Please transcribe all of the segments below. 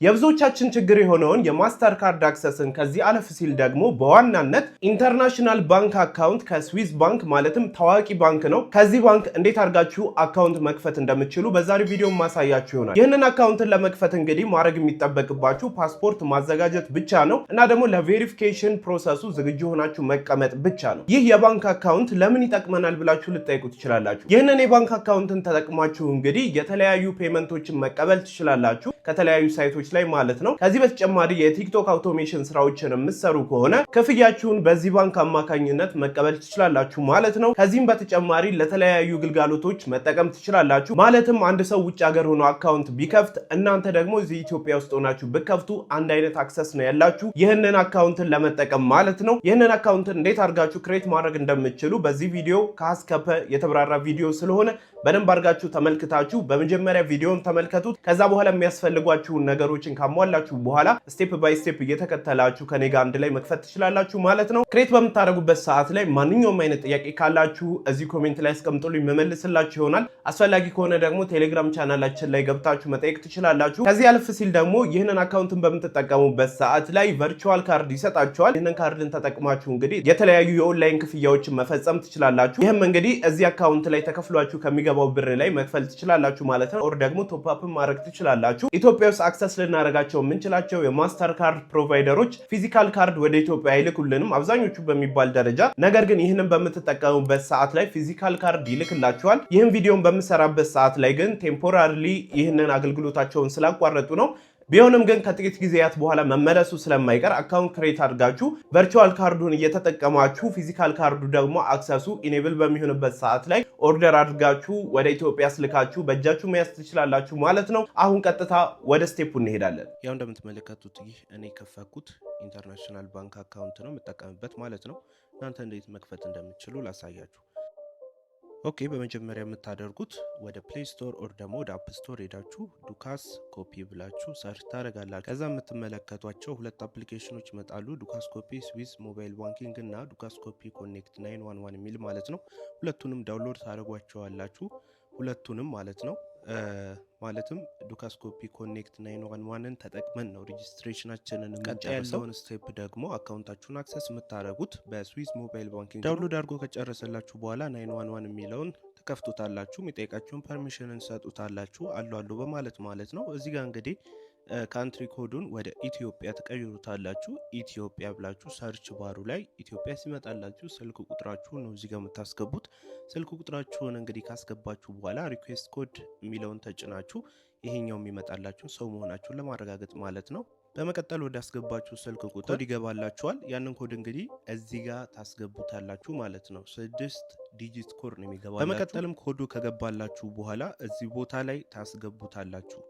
የብዙዎቻችን ችግር የሆነውን የማስተር ካርድ አክሰስን ከዚህ አለፍ ሲል ደግሞ በዋናነት ኢንተርናሽናል ባንክ አካውንት ከስዊስ ባንክ ማለትም ታዋቂ ባንክ ነው። ከዚህ ባንክ እንዴት አድርጋችሁ አካውንት መክፈት እንደምትችሉ በዛሬው ቪዲዮ ማሳያችሁ ይሆናል። ይህንን አካውንትን ለመክፈት እንግዲህ ማድረግ የሚጠበቅባችሁ ፓስፖርት ማዘጋጀት ብቻ ነው እና ደግሞ ለቬሪፊኬሽን ፕሮሰሱ ዝግጁ ሆናችሁ መቀመጥ ብቻ ነው። ይህ የባንክ አካውንት ለምን ይጠቅመናል ብላችሁ ልጠይቁ ትችላላችሁ። ይህንን የባንክ አካውንትን ተጠቅማችሁ እንግዲህ የተለያዩ ፔመንቶችን መቀበል ትችላላችሁ ከተለያዩ ሳይቶች ላይ ማለት ነው። ከዚህ በተጨማሪ የቲክቶክ አውቶሜሽን ስራዎችን የምትሰሩ ከሆነ ክፍያችሁን በዚህ ባንክ አማካኝነት መቀበል ትችላላችሁ ማለት ነው። ከዚህም በተጨማሪ ለተለያዩ ግልጋሎቶች መጠቀም ትችላላችሁ። ማለትም አንድ ሰው ውጭ ሀገር ሆኖ አካውንት ቢከፍት እናንተ ደግሞ እዚህ ኢትዮጵያ ውስጥ ሆናችሁ ብከፍቱ አንድ አይነት አክሰስ ነው ያላችሁ ይህንን አካውንትን ለመጠቀም ማለት ነው። ይህንን አካውንትን እንዴት አድርጋችሁ ክሬት ማድረግ እንደምትችሉ በዚህ ቪዲዮ ከአስከፈ የተብራራ ቪዲዮ ስለሆነ በደንብ አድርጋችሁ ተመልክታችሁ በመጀመሪያ ቪዲዮን ተመልከቱት። ከዛ በኋላ የሚያስፈልጓችሁን ነገሮችን ካሟላችሁ በኋላ ስቴፕ ባይ ስቴፕ እየተከተላችሁ ከኔ ጋር አንድ ላይ መክፈት ትችላላችሁ ማለት ነው። ክሬት በምታደርጉበት ሰዓት ላይ ማንኛውም አይነት ጥያቄ ካላችሁ እዚህ ኮሜንት ላይ አስቀምጡልኝ መመልስላችሁ ይሆናል። አስፈላጊ ከሆነ ደግሞ ቴሌግራም ቻናላችን ላይ ገብታችሁ መጠየቅ ትችላላችሁ። ከዚህ አለፍ ሲል ደግሞ ይህንን አካውንትን በምትጠቀሙበት ሰዓት ላይ ቨርቹዋል ካርድ ይሰጣችኋል። ይህንን ካርድን ተጠቅማችሁ እንግዲህ የተለያዩ የኦንላይን ክፍያዎችን መፈጸም ትችላላችሁ። ይህም እንግዲህ እዚህ አካውንት ላይ ተከፍሏችሁ ከሚገባው ብር ላይ መክፈል ትችላላችሁ ማለት ነው። ኦር ደግሞ ቶፕ አፕ ማድረግ ትችላላችሁ። ኢትዮጵያ ውስጥ አክሰስ ልናደርጋቸው የምንችላቸው የማስተር ካርድ ፕሮቫይደሮች ፊዚካል ካርድ ወደ ኢትዮጵያ አይልኩልንም አብዛኞቹ በሚባል ደረጃ። ነገር ግን ይህንን በምትጠቀሙበት ሰዓት ላይ ፊዚካል ካርድ ይልክላችኋል። ይህን ቪዲዮን በምሰራበት ሰዓት ላይ ግን ቴምፖራሪሊ ይህንን አገልግሎታቸውን ስላቋረጡ ነው። ቢሆንም ግን ከጥቂት ጊዜያት በኋላ መመለሱ ስለማይቀር አካውንት ክሬት አድርጋችሁ ቨርቹዋል ካርዱን እየተጠቀማችሁ ፊዚካል ካርዱ ደግሞ አክሰሱ ኢኔብል በሚሆንበት ሰዓት ላይ ኦርደር አድርጋችሁ ወደ ኢትዮጵያ ስልካችሁ በእጃችሁ መያዝ ትችላላችሁ ማለት ነው። አሁን ቀጥታ ወደ ስቴፑ እንሄዳለን። ያው እንደምትመለከቱት ይህ እኔ ከፈኩት ኢንተርናሽናል ባንክ አካውንት ነው የምጠቀምበት ማለት ነው። እናንተ እንዴት መክፈት እንደምትችሉ ላሳያችሁ። ኦኬ በመጀመሪያ የምታደርጉት ወደ ፕሌይ ስቶር ኦር ደግሞ ወደ አፕ ስቶር ሄዳችሁ ዱካስ ኮፒ ብላችሁ ሰርች ታደርጋላችሁ። ከዛ የምትመለከቷቸው ሁለት አፕሊኬሽኖች ይመጣሉ። ዱካስ ኮፒ ስዊስ ሞባይል ባንኪንግ እና ዱካስ ኮፒ ኮኔክት 911 የሚል ማለት ነው። ሁለቱንም ዳውንሎድ ታደርጓቸዋላችሁ። ሁለቱንም ማለት ነው። ማለትም ዱካስ ኮፒ ኮኔክት 911ን ተጠቅመን ነው ሬጂስትሬሽናችንን ቀጣይ ያለውን ስቴፕ ደግሞ አካውንታችሁን አክሰስ የምታደርጉት በስዊስ ሞባይል ባንኪንግ ዳውንሎድ አድርጎ ከጨረሰላችሁ በኋላ 911 የሚለውን ተከፍቱታላችሁ። የሚጠይቃችሁን ፐርሚሽን እንሰጡታላችሁ አሉ በማለት ነው። እዚህ ጋር እንግዲህ ካንትሪ ኮዱን ወደ ኢትዮጵያ ተቀይሩታላችሁ። ኢትዮጵያ ብላችሁ ሰርች ባሩ ላይ ኢትዮጵያ ሲመጣላችሁ ስልክ ቁጥራችሁን ነው እዚህ ጋር የምታስገቡት። ስልክ ቁጥራችሁን እንግዲህ ካስገባችሁ በኋላ ሪኩዌስት ኮድ የሚለውን ተጭናችሁ ይሄኛው የሚመጣላችሁ ሰው መሆናችሁን ለማረጋገጥ ማለት ነው። በመቀጠል ወደ አስገባችሁ ስልክ ቁጥር ይገባላችኋል። ያንን ኮድ እንግዲህ እዚህ ጋር ታስገቡታላችሁ ማለት ነው። 6 ዲጂት ኮድ ነው የሚገባላችሁ። በመቀጠልም ኮዱ ከገባላችሁ በኋላ እዚህ ቦታ ላይ ታስገቡታላችሁ።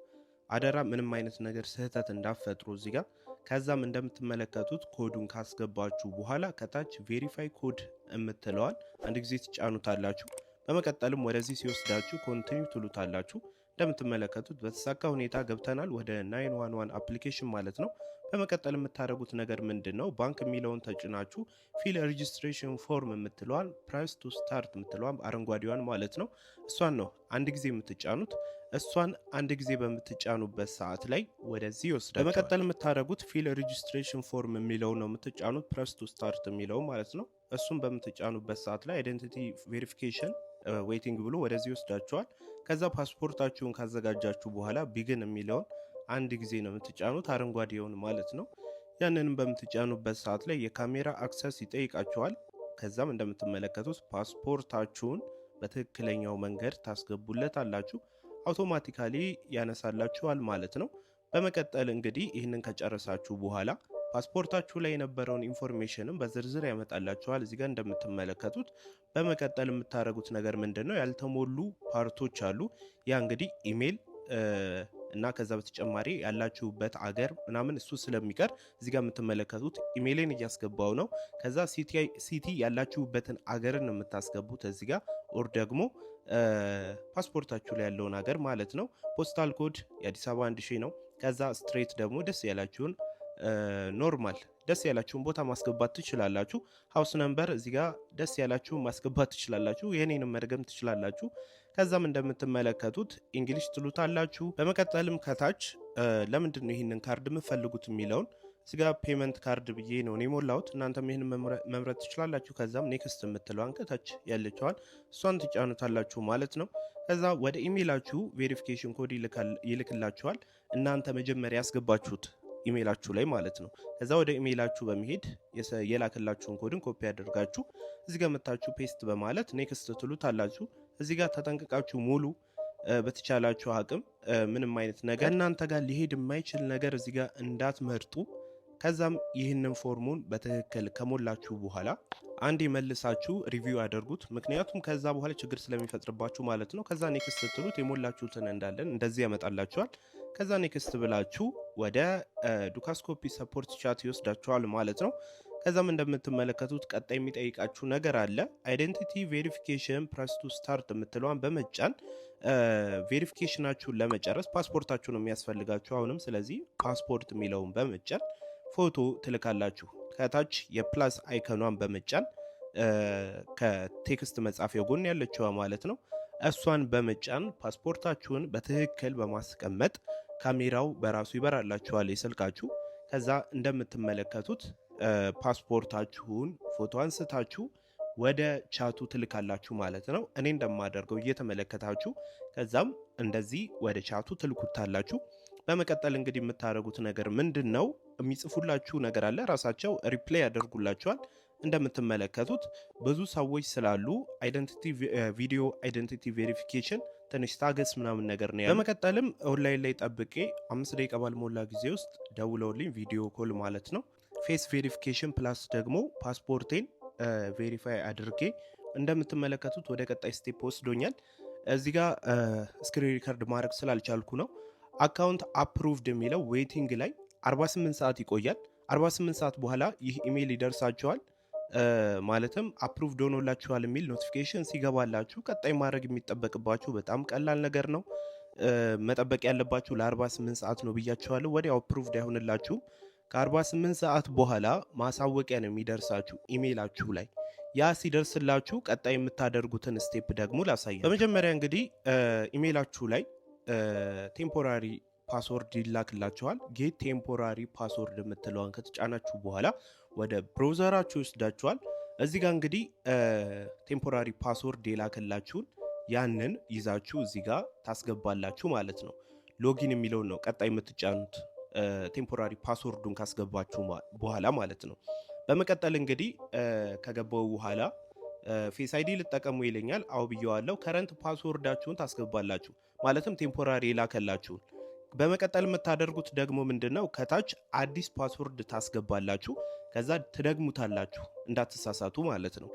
አደራ ምንም አይነት ነገር ስህተት እንዳፈጥሩ እዚህ ጋር። ከዛም እንደምትመለከቱት ኮዱን ካስገባችሁ በኋላ ከታች ቬሪፋይ ኮድ የምትለዋል አንድ ጊዜ ትጫኑታላችሁ። በመቀጠልም ወደዚህ ሲወስዳችሁ ኮንቲኒው ትሉታላችሁ። እንደምትመለከቱት በተሳካ ሁኔታ ገብተናል ወደ 911 አፕሊኬሽን ማለት ነው። በመቀጠል የምታደርጉት ነገር ምንድን ነው? ባንክ የሚለውን ተጭናችሁ ፊል ሬጂስትሬሽን ፎርም የምትለዋን ፕራይስ ቱ ስታርት የምትለዋን አረንጓዴዋን ማለት ነው እሷን ነው አንድ ጊዜ የምትጫኑት። እሷን አንድ ጊዜ በምትጫኑበት ሰዓት ላይ ወደዚህ ይወስዳል። በመቀጠል የምታደርጉት ፊል ሬጂስትሬሽን ፎርም የሚለው ነው የምትጫኑት ፕሬስ ቱ ስታርት የሚለው ማለት ነው። እሱን በምትጫኑበት ሰዓት ላይ አይደንቲቲ ቬሪፊኬሽን ዌይቲንግ ብሎ ወደዚህ ይወስዳችኋል። ከዛ ፓስፖርታችሁን ካዘጋጃችሁ በኋላ ቢግን የሚለውን አንድ ጊዜ ነው የምትጫኑት አረንጓዴውን ማለት ነው። ያንንም በምትጫኑበት ሰዓት ላይ የካሜራ አክሰስ ይጠይቃችኋል። ከዛም እንደምትመለከቱት ፓስፖርታችሁን በትክክለኛው መንገድ ታስገቡለት አላችሁ። አውቶማቲካሊ ያነሳላችኋል ማለት ነው። በመቀጠል እንግዲህ ይህንን ከጨረሳችሁ በኋላ ፓስፖርታችሁ ላይ የነበረውን ኢንፎርሜሽንም በዝርዝር ያመጣላችኋል እዚህ ጋር እንደምትመለከቱት። በመቀጠል የምታደርጉት ነገር ምንድነው? ያልተሞሉ ፓርቶች አሉ። ያ እንግዲህ ኢሜል እና ከዛ በተጨማሪ ያላችሁበት አገር ምናምን እሱ ስለሚቀር እዚህ ጋር የምትመለከቱት ኢሜይልን እያስገባው ነው። ከዛ ሲቲ ያላችሁበትን አገርን ነው የምታስገቡት እዚህ ጋር ኦር ደግሞ ፓስፖርታችሁ ላይ ያለውን አገር ማለት ነው። ፖስታል ኮድ የአዲስ አበባ 1000 ነው። ከዛ ስትሬት ደግሞ ደስ ያላችሁን ኖርማል ደስ ያላችሁን ቦታ ማስገባት ትችላላችሁ። ሃውስ ነምበር እዚህ ጋር ደስ ያላችሁን ማስገባት ትችላላችሁ። የኔንም መድገም ትችላላችሁ። ከዛም እንደምትመለከቱት እንግሊሽ ትሉታላችሁ። በመቀጠልም ከታች ለምንድን ነው ይህንን ካርድ የምፈልጉት የሚለውን እዚጋ ፔመንት ካርድ ብዬ ነው እኔ ሞላሁት። እናንተም ይህን መምረጥ ትችላላችሁ። ከዛም ኔክስት የምትለዋን ከታች ያለችዋን እሷን ትጫኑታላችሁ ማለት ነው። ከዛ ወደ ኢሜይላችሁ ቬሪፊኬሽን ኮድ ይልክላችኋል። እናንተ መጀመሪያ ያስገባችሁት ኢሜይላችሁ ላይ ማለት ነው። ከዛ ወደ ኢሜይላችሁ በመሄድ የላክላችሁን ኮድን ኮፒ አድርጋችሁ እዚጋ መታችሁ ፔስት በማለት ኔክስት ትሉታላችሁ። እዚጋ ተጠንቅቃችሁ ሙሉ በተቻላችሁ አቅም ምንም አይነት ነገር እናንተ ጋር ሊሄድ የማይችል ነገር እዚጋ እንዳትመርጡ። ከዛም ይህንን ፎርሙን በትክክል ከሞላችሁ በኋላ አንድ መልሳችሁ ሪቪው አድርጉት። ምክንያቱም ከዛ በኋላ ችግር ስለሚፈጥርባችሁ ማለት ነው። ከዛ ኔክስት ትሉት የሞላችሁትን እንዳለን እንደዚህ ያመጣላችኋል። ከዛ ኔክስት ብላችሁ ወደ ዱካስኮፒ ሰፖርት ቻት ይወስዳችኋል ማለት ነው። ከዛም እንደምትመለከቱት ቀጣይ የሚጠይቃችሁ ነገር አለ። አይደንቲቲ ቬሪፊኬሽን ፕረስ ቱ ስታርት የምትለዋን በመጫን ቬሪፊኬሽናችሁን ለመጨረስ ፓስፖርታችሁ ነው የሚያስፈልጋችሁ አሁንም። ስለዚህ ፓስፖርት የሚለውን በመጫን ፎቶ ትልካላችሁ። ከታች የፕላስ አይከኗን በመጫን ከቴክስት መጻፊያ ጎን ያለችዋ ማለት ነው እሷን በመጫን ፓስፖርታችሁን በትክክል በማስቀመጥ ካሜራው በራሱ ይበራላችኋል የስልካችሁ። ከዛ እንደምትመለከቱት ፓስፖርታችሁን ፎቶ አንስታችሁ ወደ ቻቱ ትልካላችሁ ማለት ነው። እኔ እንደማደርገው እየተመለከታችሁ ከዛም እንደዚህ ወደ ቻቱ ትልኩታላችሁ። በመቀጠል እንግዲህ የምታደርጉት ነገር ምንድን ነው? የሚጽፉላችሁ ነገር አለ። ራሳቸው ሪፕላይ ያደርጉላችኋል። እንደምትመለከቱት ብዙ ሰዎች ስላሉ ቪዲዮ አይደንቲቲ ቬሪፊኬሽን ትንሽ ታገስ ምናምን ነገር ነው። በመቀጠልም ኦንላይን ላይ ጠብቄ 5 ደቂቃ ባልሞላ ጊዜ ውስጥ ደውለውልኝ ቪዲዮ ኮል ማለት ነው ፌስ ቬሪፊኬሽን ፕላስ ደግሞ ፓስፖርቴን ቬሪፋይ አድርጌ እንደምትመለከቱት ወደ ቀጣይ ስቴፕ ወስዶኛል። እዚህ ጋር ስክሪን ሪከርድ ማድረግ ስላልቻልኩ ነው። አካውንት አፕሩቭድ የሚለው ዌቲንግ ላይ 48 ሰዓት ይቆያል። 48 ሰዓት በኋላ ይህ ኢሜይል ይደርሳቸዋል። ማለትም አፕሩቭድ ሆኖላችኋል የሚል ኖቲፊኬሽን ሲገባላችሁ ቀጣይ ማድረግ የሚጠበቅባችሁ በጣም ቀላል ነገር ነው። መጠበቅ ያለባችሁ ለ48 ሰዓት ነው ብያችኋለሁ። ወዲያው አፕሩቭድ አይሆንላችሁም። ከ48 ሰዓት በኋላ ማሳወቂያ ነው የሚደርሳችሁ ኢሜይላችሁ ላይ። ያ ሲደርስላችሁ ቀጣይ የምታደርጉትን ስቴፕ ደግሞ ላሳያችሁ። በመጀመሪያ እንግዲህ ኢሜይላችሁ ላይ ቴምፖራሪ ፓስወርድ ይላክላችኋል። ጌት ቴምፖራሪ ፓስወርድ የምትለዋን ከተጫናችሁ በኋላ ወደ ብራውዘራችሁ ይወስዳችኋል። እዚህ ጋር እንግዲህ ቴምፖራሪ ፓስወርድ የላክላችሁን ያንን ይዛችሁ እዚህ ጋር ታስገባላችሁ ማለት ነው። ሎጊን የሚለውን ነው ቀጣይ የምትጫኑት ቴምፖራሪ ፓስወርዱን ካስገባችሁ በኋላ ማለት ነው። በመቀጠል እንግዲህ ከገባው በኋላ ፌስ አይዲ ልጠቀሙ ይለኛል። አው ብየዋለሁ። ከረንት ፓስወርዳችሁን ታስገባላችሁ ማለትም ቴምፖራሪ የላከላችሁን። በመቀጠል የምታደርጉት ደግሞ ምንድነው? ከታች አዲስ ፓስወርድ ታስገባላችሁ። ከዛ ትደግሙታላችሁ እንዳትሳሳቱ ማለት ነው።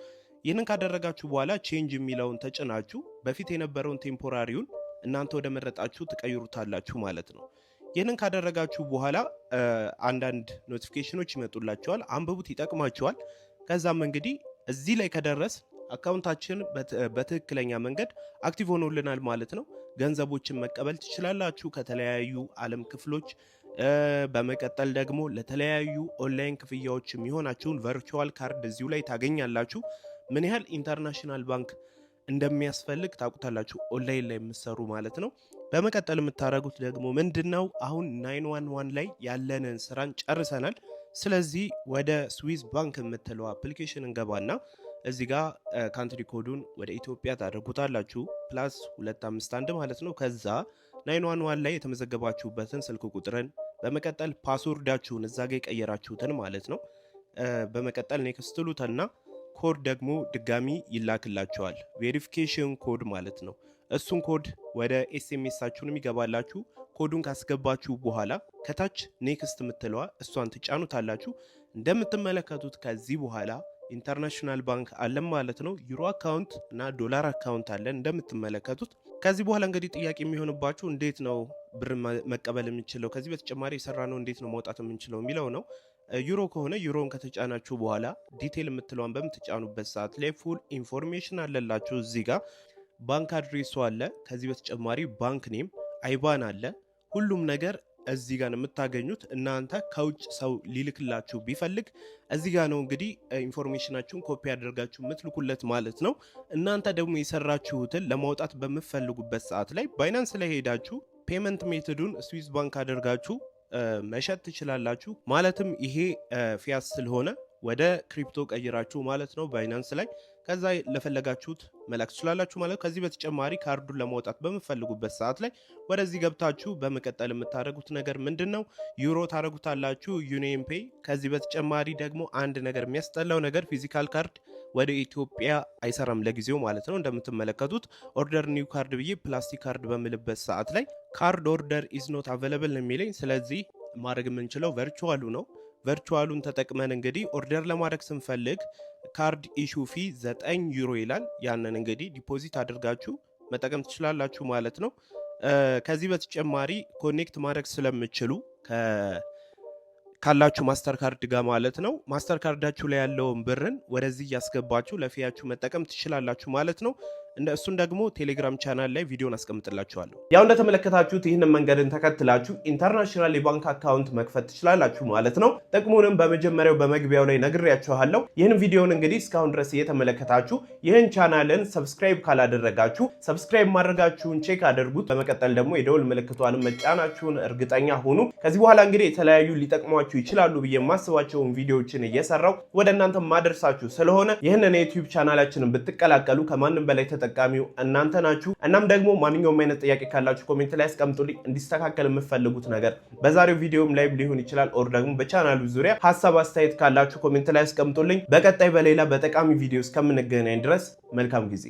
ይህንን ካደረጋችሁ በኋላ ቼንጅ የሚለውን ተጭናችሁ በፊት የነበረውን ቴምፖራሪውን እናንተ ወደ መረጣችሁ ትቀይሩታላችሁ ማለት ነው። ይህንን ካደረጋችሁ በኋላ አንዳንድ ኖቲፊኬሽኖች ይመጡላችኋል። አንብቡት፣ ይጠቅማችኋል። ከዛም እንግዲህ እዚህ ላይ ከደረስ አካውንታችን በትክክለኛ መንገድ አክቲቭ ሆኖልናል ማለት ነው። ገንዘቦችን መቀበል ትችላላችሁ ከተለያዩ ዓለም ክፍሎች። በመቀጠል ደግሞ ለተለያዩ ኦንላይን ክፍያዎች የሚሆናችሁን ቨርቹዋል ካርድ እዚሁ ላይ ታገኛላችሁ። ምን ያህል ኢንተርናሽናል ባንክ እንደሚያስፈልግ ታውቁታላችሁ ኦንላይን ላይ የምትሰሩ ማለት ነው። በመቀጠል የምታደርጉት ደግሞ ምንድነው? አሁን 911 ላይ ያለንን ስራን ጨርሰናል። ስለዚህ ወደ ስዊዝ ባንክ የምትለው አፕሊኬሽን እንገባና እዚህ ጋር ካንትሪ ኮዱን ወደ ኢትዮጵያ ታደርጉታላችሁ ፕላስ 251 ማለት ነው። ከዛ 911 ላይ የተመዘገባችሁበትን ስልክ ቁጥርን በመቀጠል ፓስወርዳችሁን እዛ ጋር የቀየራችሁትን ማለት ነው። በመቀጠል ኔክስት ትሉትና ኮድ ደግሞ ድጋሚ ይላክላችኋል። ቬሪፊኬሽን ኮድ ማለት ነው። እሱን ኮድ ወደ ኤስኤምኤሳችሁንም ይገባላችሁ። ኮዱን ካስገባችሁ በኋላ ከታች ኔክስት የምትለዋ እሷን ትጫኑታላችሁ። እንደምትመለከቱት ከዚህ በኋላ ኢንተርናሽናል ባንክ አለን ማለት ነው። ዩሮ አካውንት እና ዶላር አካውንት አለን እንደምትመለከቱት። ከዚህ በኋላ እንግዲህ ጥያቄ የሚሆንባችሁ እንዴት ነው ብር መቀበል የምንችለው፣ ከዚህ በተጨማሪ የሰራ ነው እንዴት ነው ማውጣት የምንችለው የሚለው ነው። ዩሮ ከሆነ ዩሮን ከተጫናችሁ በኋላ ዲቴል የምትለዋን በምትጫኑበት ሰዓት ላይ ፉል ኢንፎርሜሽን አለላችሁ። እዚህ ጋር ባንክ አድሬሱ አለ። ከዚህ በተጨማሪ ባንክ ኔም፣ አይባን አለ። ሁሉም ነገር እዚህ ጋር ነው የምታገኙት። እናንተ ከውጭ ሰው ሊልክላችሁ ቢፈልግ እዚህ ጋር ነው እንግዲህ ኢንፎርሜሽናችሁን ኮፒ አድርጋችሁ የምትልኩለት ማለት ነው። እናንተ ደግሞ የሰራችሁትን ለማውጣት በምትፈልጉበት ሰዓት ላይ ባይናንስ ላይ ሄዳችሁ ፔመንት ሜቶዱን ስዊስ ባንክ አድርጋችሁ መሸጥ ትችላላችሁ። ማለትም ይሄ ፊያት ስለሆነ ወደ ክሪፕቶ ቀይራችሁ ማለት ነው ባይናንስ ላይ ከዛ ለፈለጋችሁት መላክ ትችላላችሁ ማለት። ከዚህ በተጨማሪ ካርዱን ለማውጣት በመፈልጉበት ሰዓት ላይ ወደዚህ ገብታችሁ በመቀጠል የምታደርጉት ነገር ምንድነው? ዩሮ ታደርጉታላችሁ ዩኒየን ፔይ። ከዚህ በተጨማሪ ደግሞ አንድ ነገር የሚያስጠላው ነገር ፊዚካል ካርድ ወደ ኢትዮጵያ አይሰራም ለጊዜው ማለት ነው። እንደምትመለከቱት ኦርደር ኒው ካርድ ብዬ ፕላስቲክ ካርድ በምልበት ሰዓት ላይ ካርድ ኦርደር ኢዝ ኖት አቬለብል ነው የሚለኝ። ስለዚህ ማድረግ የምንችለው ቨርቹዋሉ ነው። ቨርቹዋሉን ተጠቅመን እንግዲህ ኦርደር ለማድረግ ስንፈልግ ካርድ ኢሹ ፊ 9 ዩሮ ይላል። ያንን እንግዲህ ዲፖዚት አድርጋችሁ መጠቀም ትችላላችሁ ማለት ነው። ከዚህ በተጨማሪ ኮኔክት ማድረግ ስለምችሉ ካላችሁ ማስተር ካርድ ጋር ማለት ነው ማስተር ካርዳችሁ ላይ ያለውን ብርን ወደዚህ ያስገባችሁ ለፊያችሁ መጠቀም ትችላላችሁ ማለት ነው። እሱን ደግሞ ቴሌግራም ቻናል ላይ ቪዲዮን አስቀምጥላችኋለሁ። ያው እንደተመለከታችሁት ይህንን መንገድን ተከትላችሁ ኢንተርናሽናል የባንክ አካውንት መክፈት ትችላላችሁ ማለት ነው። ጥቅሙንም በመጀመሪያው በመግቢያው ላይ ነግሬያችኋለሁ። ይህን ቪዲዮን እንግዲህ እስካሁን ድረስ እየተመለከታችሁ ይህን ቻናልን ሰብስክራይብ ካላደረጋችሁ ሰብስክራይብ ማድረጋችሁን ቼክ አድርጉት። በመቀጠል ደግሞ የደውል ምልክቷን መጫናችሁን እርግጠኛ ሁኑ። ከዚህ በኋላ እንግዲህ የተለያዩ ሊጠቅሟችሁ ይችላሉ ብዬ የማስባቸውን ቪዲዮዎችን እየሰራው ወደ እናንተ ማደርሳችሁ ስለሆነ ይህንን የዩቲዩብ ቻናላችንን ብትቀላቀሉ ከማንም በላይ ተጠቃሚው እናንተ ናችሁ። እናም ደግሞ ማንኛውም አይነት ጥያቄ ካላችሁ ኮሜንት ላይ አስቀምጡልኝ። እንዲስተካከል የምትፈልጉት ነገር በዛሬው ቪዲዮም ላይ ሊሆን ይችላል ኦር ደግሞ በቻናሉ ዙሪያ ሐሳብ አስተያየት ካላችሁ ኮሜንት ላይ አስቀምጡልኝ። በቀጣይ በሌላ በጠቃሚ ቪዲዮ እስከምንገናኝ ድረስ መልካም ጊዜ